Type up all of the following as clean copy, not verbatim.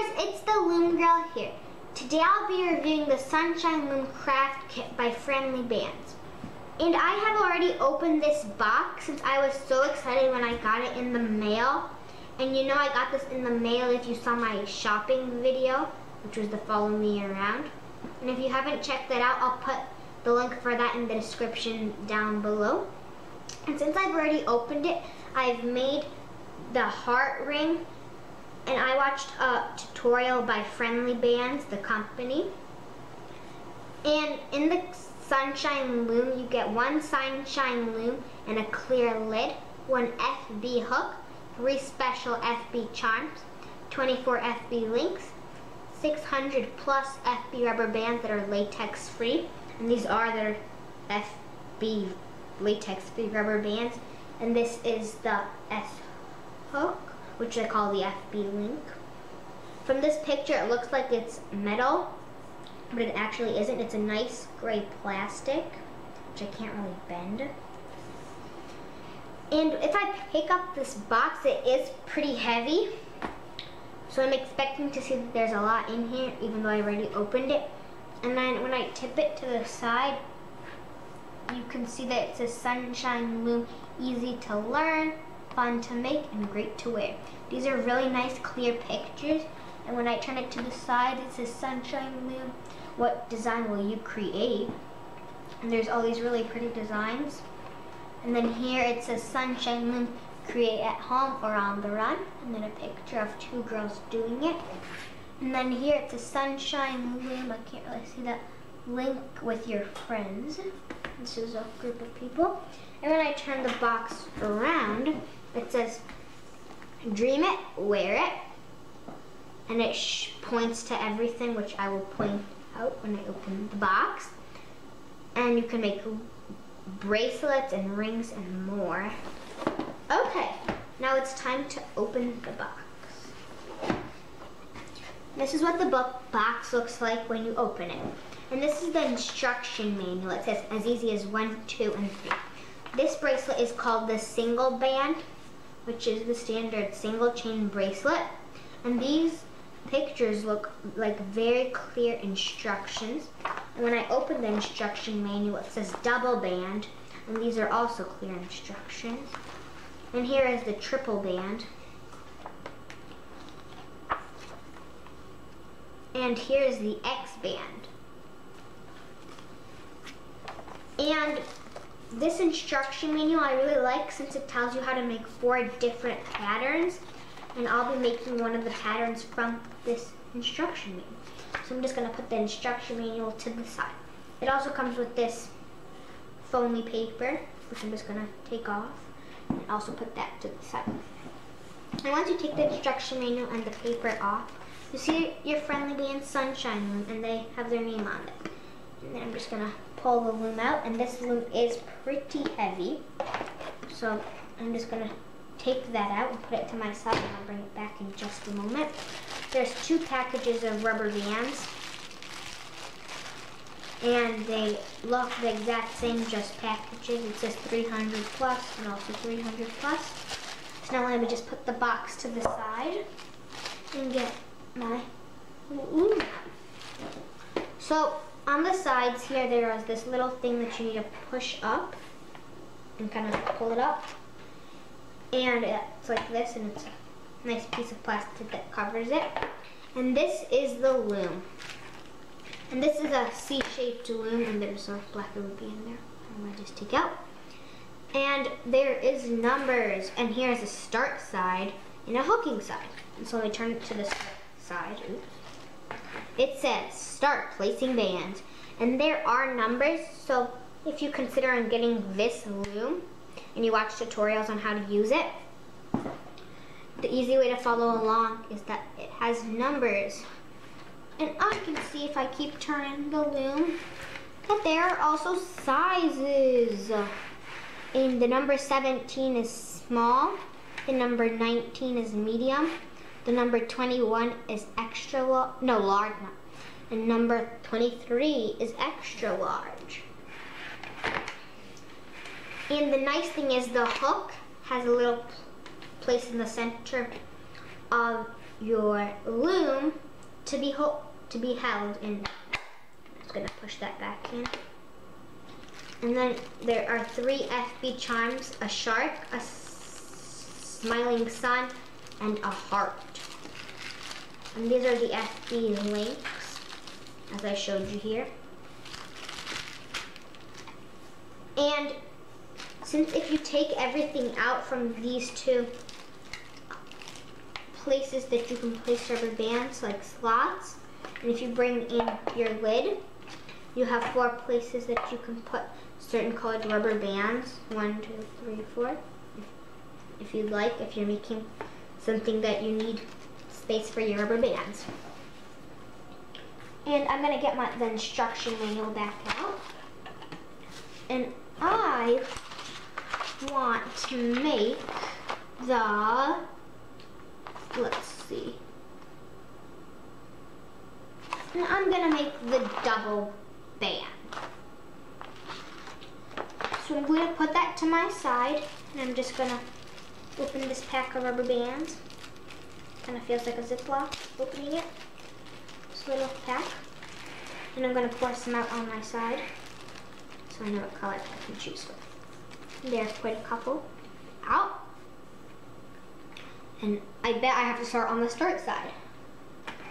viewers, it's the Loom Girl here. Today I'll be reviewing the Sunshine Loom craft kit by Friendly Bands. And I have already opened this box since I was so excited when I got it in the mail. And you know I got this in the mail if you saw my shopping video, which was the Follow Me Around. And if you haven't checked that out, I'll put the link for that in the description down below. And since I've already opened it, I've made the heart ring. And I watched a tutorial by Friendly Bands, the company. And in the Sunshine Loom, you get one Sunshine Loom and a clear lid, one FB hook, 3 special FB charms, 24 FB links, 600 plus FB rubber bands that are latex free. And these are their FB latex free rubber bands. And this is the S hook, which I call the FB link. From this picture, it looks like it's metal, but it actually isn't. It's a nice gray plastic, which I can't really bend. And if I pick up this box, it is pretty heavy. So I'm expecting to see that there's a lot in here, even though I already opened it. And then when I tip it to the side, you can see that it says Sunshine Loom, easy to learn, fun to make, and great to wear. These are really nice clear pictures, and when I turn it to the side, it says Sunshine Loom, what design will you create? And there's all these really pretty designs. And then here it says Sunshine Loom, create at home or on the run, and then a picture of 2 girls doing it. And then here it says Sunshine Loom, I can't really see that, link with your friends. This is a group of people. And when I turn the box around, it says, dream it, wear it, and it points to everything, which I will point out when I open the box. And you can make bracelets and rings and more. Okay, now it's time to open the box. This is what the box looks like when you open it. And this is the instruction manual. It says as easy as 1, 2, and 3. This bracelet is called the single band, which is the standard single chain bracelet. And these pictures look like very clear instructions. And when I open the instruction manual, it says double band, and these are also clear instructions. And here is the triple band. And here is the X band. And this instruction manual I really like since it tells you how to make 4 different patterns, and I'll be making one of the patterns from this instruction manual. So I'm just going to put the instruction manual to the side. It also comes with this foamy paper, which I'm just going to take off, and also put that to the side. And once you take the instruction manual and the paper off, you see your Friendly Band Sunshine Loom, and they have their name on it. And then I'm just going to pull the loom out, and this loom is pretty heavy. So I'm just going to take that out and put it to my side, and I'll bring it back in just a moment. There's 2 packages of rubber bands, and they look the exact same, just packages. It says 300 plus and also 300 plus. So now let me just put the box to the side and get my loom out. So on the sides here, there is this little thing that you need to push up and kind of pull it up. And it's like this, and it's a nice piece of plastic that covers it. And this is the loom. And this is a C-shaped loom, and there's a black ruby in there. I'm gonna just take out. And there is numbers, and here's a start side and a hooking side. And so I turn it to the side. Oops. It says start placing bands, and there are numbers. So if you consider on getting this loom and you watch tutorials on how to use it, the easy way to follow along is that it has numbers. And I can see if I keep turning the loom that there are also sizes. And the number 17 is small, the number 19 is medium, the number 21 is large, and number 23 is extra large. And the nice thing is the hook has a little place in the center of your loom to be held in. I'm just gonna push that back in. And then there are 3 FB chimes, a shark, a smiling sun, and a heart. And these are the FB links, as I showed you here. And since if you take everything out from these 2 places that you can place rubber bands, like slots, and if you bring in your lid, you have 4 places that you can put certain colored rubber bands. 1, 2, 3, 4. If you'd like, if you're making something that you need space for your rubber bands. And I'm gonna get the instruction manual back out. And I want to make the, let's see. And I'm gonna make the double band. So I'm going to put that to my side, and I'm just going to open this pack of rubber bands. Kind of feels like a Ziploc opening it. This little pack. And I'm going to pour some out on my side, so I know what color I can choose from. There's quite a couple out. And I bet I have to start on the start side.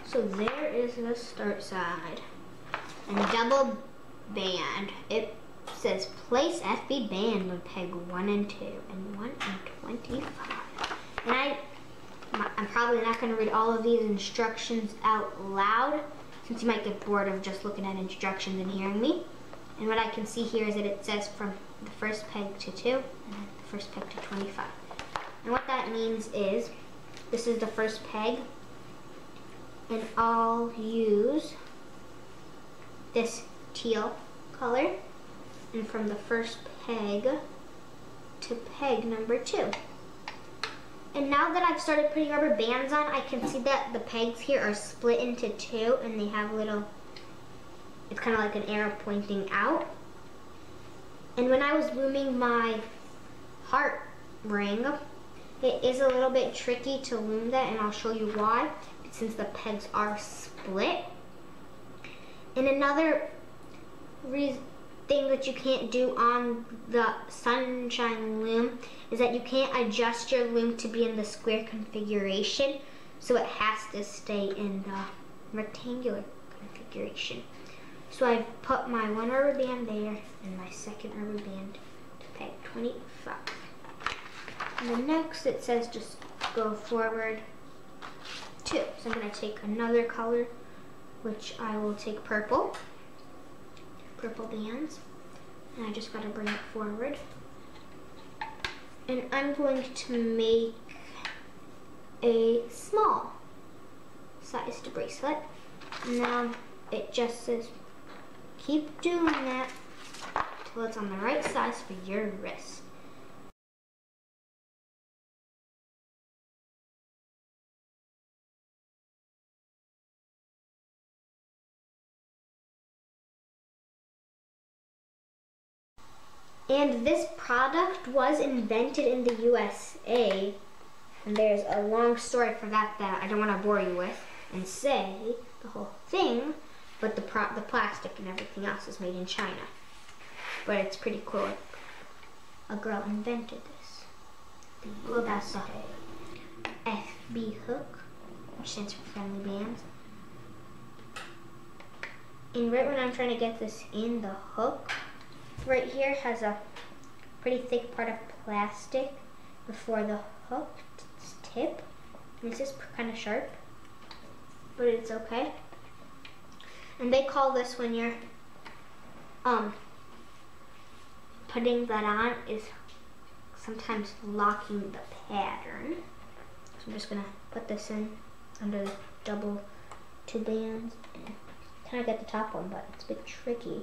So there is the start side. And double band. It says place FB band with peg 1 and 2 and 1 and 25. And I'm probably not going to read all of these instructions out loud, since you might get bored of just looking at instructions and hearing me. And what I can see here is that it says from the first peg to 2 and then the first peg to 25. And what that means is this is the first peg, and I'll use this teal color, and from the first peg to peg number 2. And now that I've started putting rubber bands on, I can see that the pegs here are split into 2, and they have little, it's kind of like an arrow pointing out. And when I was looming my heart ring, it is a little bit tricky to loom that, and I'll show you why, since the pegs are split. And another thing that you can't do on the Sunshine Loom is that you can't adjust your loom to be in the square configuration, so it has to stay in the rectangular configuration. So I've put my 1 rubber band there and my second rubber band to peg 25. And then next it says just go forward 2. So I'm going to take another color, which I will take purple bands, and I just got to bring it forward. And I'm going to make a small sized bracelet. Now it just says keep doing that till it's on the right size for your wrist. And this product was invented in the USA, and there's a long story for that I don't want to bore you with and say the whole thing, but the plastic and everything else is made in China. But it's pretty cool. A girl invented this. Well, that's the FB hook, which stands for friendly bands. And right when I'm trying to get this in, the hook right here has a pretty thick part of plastic before the hook tip. And this is kind of sharp, but it's okay. And they call this, when you're putting that on, is sometimes locking the pattern. So I'm just gonna put this in under the double 2 bands and kind of get the top one, but it's a bit tricky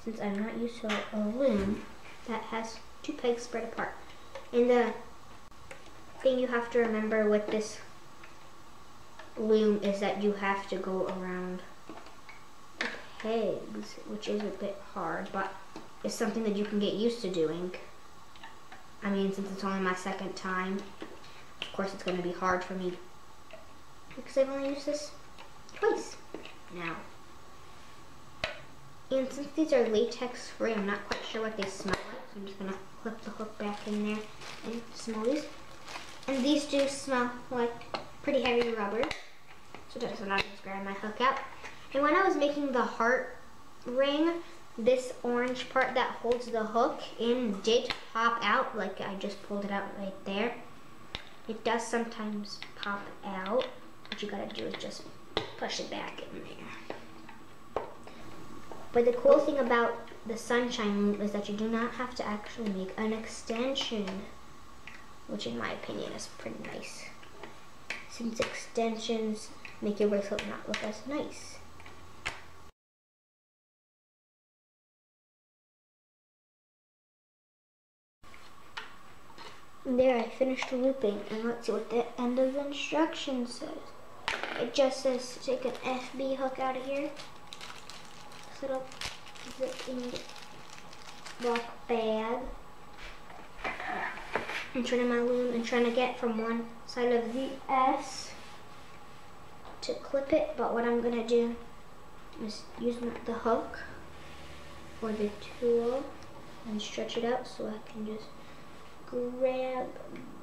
since I'm not used to a loom that has 2 pegs spread apart. And the thing you have to remember with this loom is that you have to go around the pegs, which is a bit hard, but it's something that you can get used to doing. I mean, since it's only my second time, of course it's going to be hard for me because I've only used this twice now. And since these are latex free, I'm not quite sure what they smell like, so I'm just gonna clip the hook back in there and smell these. And these do smell like pretty heavy rubber, so that's what I'll just grab my hook out. And when I was making the heart ring, this orange part that holds the hook in did pop out, like I just pulled it out right there. It does sometimes pop out. What you gotta do is just push it back in there. But the cool thing about the Sunshine Loom is that you do not have to actually make an extension, which in my opinion is pretty nice, since extensions make your bracelet not look as nice. And there, I finished looping, and let's see what the end of the instructions says. It just says take an FB hook out of here, set up zip in the black bag. I'm turning my loom and trying to get from one side of the S to clip it, but what I'm gonna do is use the hook or the tool and stretch it out so I can just grab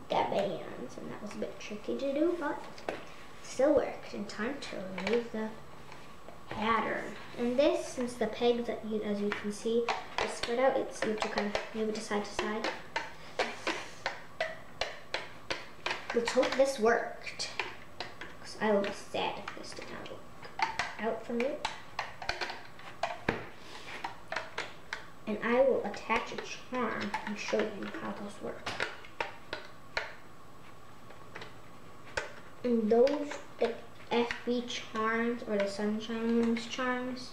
the bands, and that was a bit tricky to do, but still worked in time to remove the pattern. And this, since the pegs that as you can see are spread out, you have to kind of move it side to side. Let's hope this worked, because I will be sad if this did not work out for me. And I will attach a charm and show you how those work. And those, the FB charms or the Sunshine Loom's charms,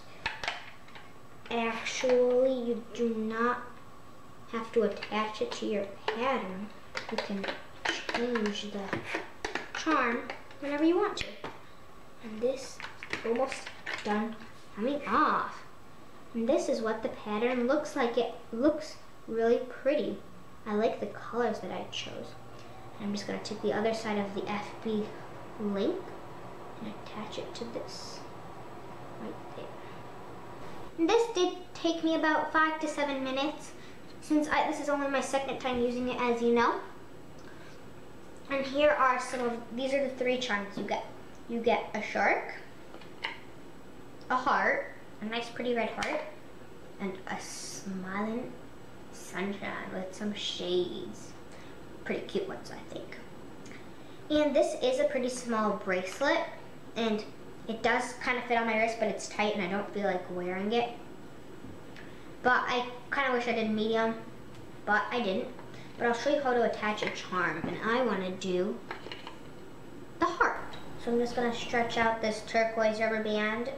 actually you do not have to attach it to your pattern. You can change the charm whenever you want to. And this is almost done coming off. And this is what the pattern looks like. It looks really pretty. I like the colors that I chose. And I'm just going to take the other side of the FB link and attach it to this right there. And this did take me about 5 to 7 minutes, since this is only my second time using it, as you know. And here are these are the 3 charms you get. You get a shark, a heart, a nice pretty red heart, and a smiling sunshine with some shades. Pretty cute ones, I think. And this is a pretty small bracelet, and it does kind of fit on my wrist, but it's tight and I don't feel like wearing it. But I kind of wish I did medium, but I didn't. But I'll show you how to attach a charm, and I want to do the heart. So I'm just going to stretch out this turquoise rubber band,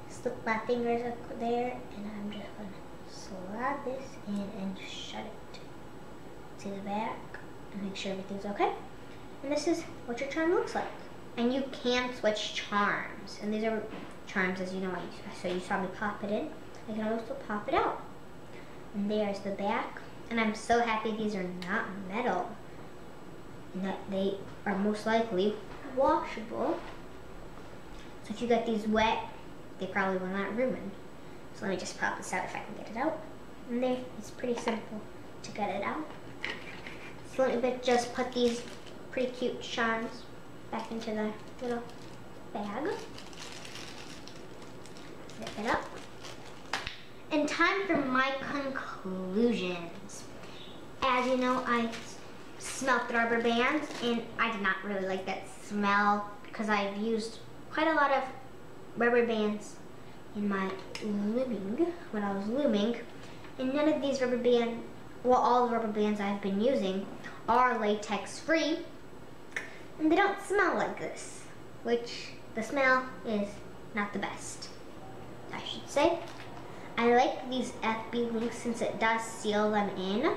slip my fingers up there, and I'm just going to slide this in and shut it. See the back and make sure everything's okay. And this is what your charm looks like. And you can switch charms. And these are charms, as you know, so you saw me pop it in. I can also pop it out. And there's the back. And I'm so happy these are not metal, and that they are most likely washable. So if you get these wet, they probably will not ruin. So let me just pop this out if I can get it out. And there, it's pretty simple to get it out. So let me just put these pretty cute charms back into the little bag. Zip it up. And time for my conclusions. As you know, I smelled the rubber bands, and I did not really like that smell because I've used quite a lot of rubber bands in my looming, when I was looming, and none of these rubber bands, well, all the rubber bands I've been using are latex free, and they don't smell like this, which the smell is not the best, I should say. I like these FB links since it does seal them in,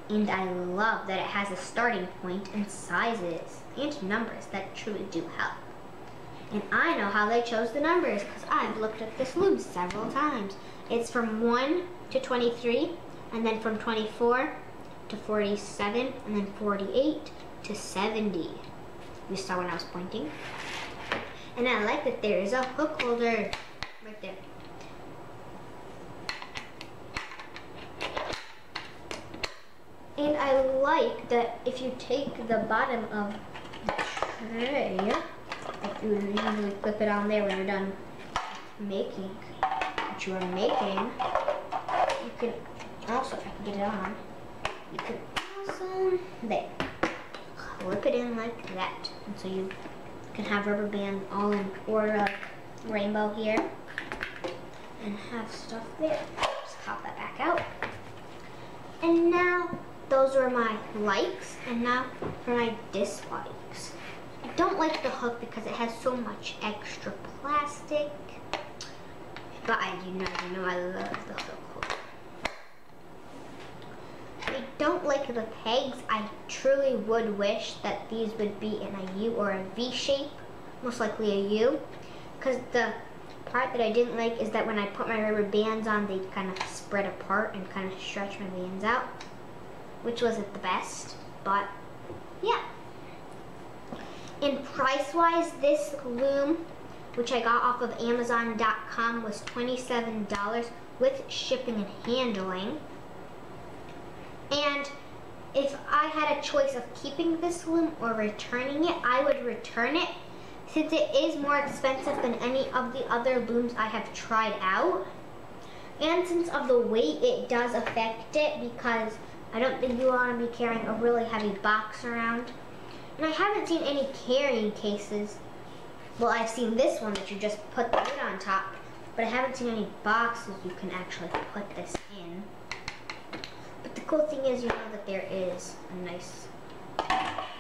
and I love that it has a starting point and sizes and numbers that truly do help. And I know how they chose the numbers because I've looked at this loom several times. It's from 1 to 23, and then from 24 to 47, and then 48 to 70. You saw when I was pointing. And I like that there is a hook holder right there. And I like that if you take the bottom of the tray, like you usually clip it on there when you're done making what you are making, you can also, if I can get it on, you can also, there, clip it in like that. And so you can have rubber band all in order, like rainbow here, and have stuff there. Just pop that back out. And now, those are my likes, and now for my dislikes. I don't like the hook because it has so much extra plastic, but you know I love the hook. I don't like the pegs. I truly would wish that these would be in a U or a V shape, most likely a U, because the part that I didn't like is that when I put my rubber bands on, they kind of spread apart and kind of stretch my bands out, which wasn't the best, but yeah. And price-wise, this loom, which I got off of Amazon.com, was $27 with shipping and handling. And if I had a choice of keeping this loom or returning it, I would return it, since it is more expensive than any of the other looms I have tried out. And since of the weight, it does affect it, because I don't think you want to be carrying a really heavy box around. And I haven't seen any carrying cases. Well, I've seen this one that you just put the lid on top, but I haven't seen any boxes you can actually put this in. But the cool thing is, you know that there is a nice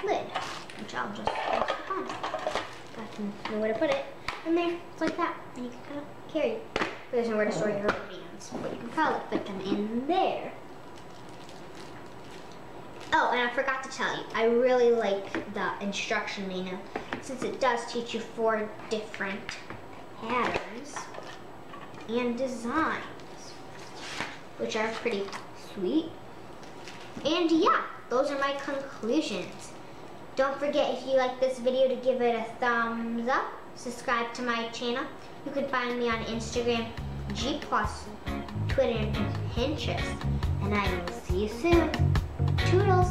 lid, which I'll just put on. Got nowhere to put it. And there, it's like that. And you can kind of carry it. But there's nowhere to store your rubber bands, but you can probably put them in there. Oh, and I forgot to tell you, I really like the instruction manual, since it does teach you 4 different patterns and designs, which are pretty sweet. And yeah, those are my conclusions. Don't forget, if you like this video, to give it a thumbs up, subscribe to my channel. You can find me on Instagram, G+, Twitter, and Pinterest. And I will see you soon. Toodles!